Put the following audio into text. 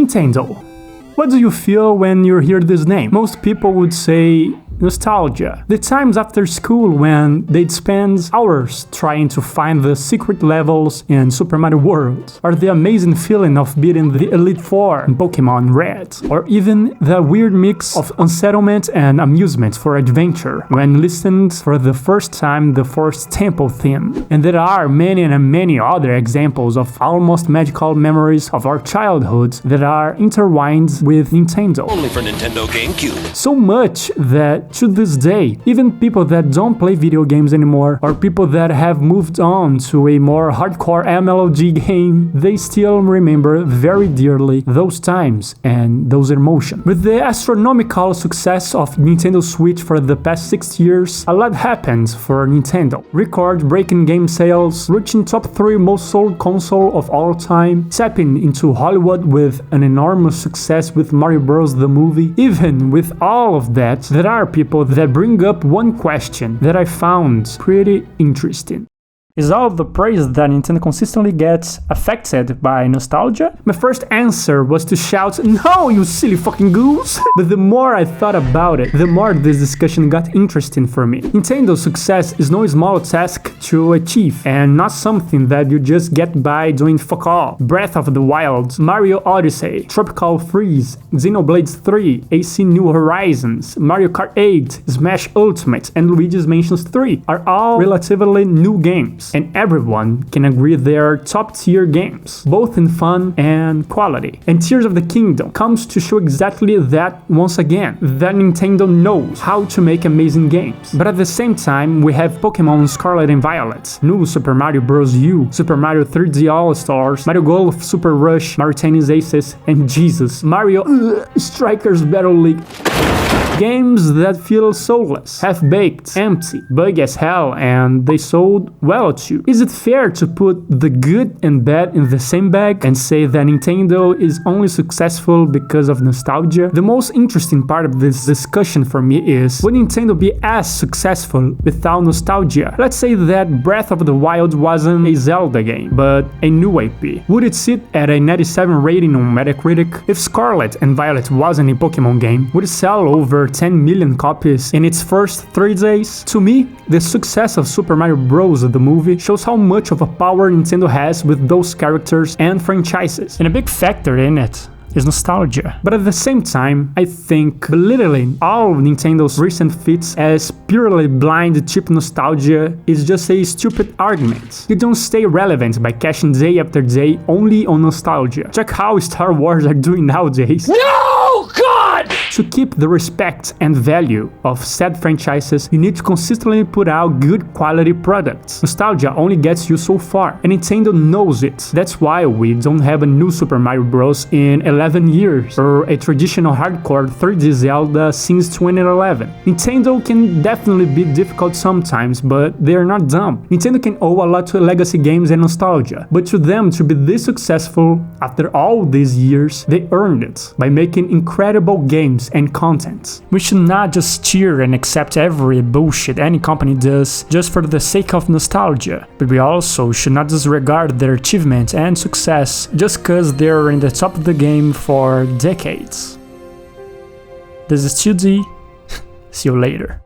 Nintendo. What do you feel when you hear this name? Most people would say nostalgia. The times after school when they'd spend hours trying to find the secret levels in Super Mario World, or the amazing feeling of beating the Elite Four in Pokémon Red, or even the weird mix of unsettlement and amusement for adventure when listened for the first time the first temple theme. And there are many and many other examples of almost magical memories of our childhood that are intertwined with Nintendo. Only for Nintendo GameCube. So much that to this day, even people that don't play video games anymore, or people that have moved on to a more hardcore MLG game, they still remember very dearly those times and those emotions. With the astronomical success of Nintendo Switch for the past 6 years, a lot happened for Nintendo. Record-breaking game sales, reaching top 3 most sold console of all time, tapping into Hollywood with an enormous success with Mario Bros. The movie. Even with all of that, there are people that bring up one question that I found pretty interesting. Is all of the praise that Nintendo consistently gets affected by nostalgia? My first answer was to shout, "No, you silly fucking goose!" But the more I thought about it, the more this discussion got interesting for me. Nintendo's success is no small task to achieve, and not something that you just get by doing fuck all. Breath of the Wild, Mario Odyssey, Tropical Freeze, Xenoblade 3, AC New Horizons, Mario Kart 8, Smash Ultimate, and Luigi's Mansion 3 are all relatively new games. And everyone can agree they are top-tier games, both in fun and quality. And Tears of the Kingdom comes to show exactly that once again, that Nintendo knows how to make amazing games. But at the same time, we have Pokémon Scarlet and Violet, New Super Mario Bros. U, Super Mario 3D All-Stars, Mario Golf Super Rush, Mario Tennis Aces, and Jesus, Mario Strikers Battle League. Games that feel soulless, half-baked, empty, buggy as hell, and they sold well too. Is it fair to put the good and bad in the same bag and say that Nintendo is only successful because of nostalgia? The most interesting part of this discussion for me is, would Nintendo be as successful without nostalgia? Let's say that Breath of the Wild wasn't a Zelda game, but a new IP. Would it sit at a 97 rating on Metacritic? If Scarlet and Violet wasn't a Pokémon game, would it sell over 10 million copies in its first 3 days? To me, the success of Super Mario Bros. The movie shows how much of a power Nintendo has with those characters and franchises, and a big factor in it is nostalgia. But at the same time, I think belittling all of Nintendo's recent feats as purely blind cheap nostalgia is just a stupid argument. You don't stay relevant by cashing day after day only on nostalgia. Check how Star Wars are doing nowadays. No, God! To keep the respect and value of said franchises, you need to consistently put out good quality products. Nostalgia only gets you so far, and Nintendo knows it. That's why we don't have a new Super Mario Bros. In 11 years, or a traditional hardcore 3D Zelda since 2011. Nintendo can definitely be difficult sometimes, but they are not dumb. Nintendo can owe a lot to legacy games and nostalgia, but to them to be this successful after all these years, they earned it by making incredible games and content. We should not just cheer and accept every bullshit any company does just for the sake of nostalgia, but we also should not disregard their achievement and success just cause they're in the top of the game for decades. This is 2D. See you later.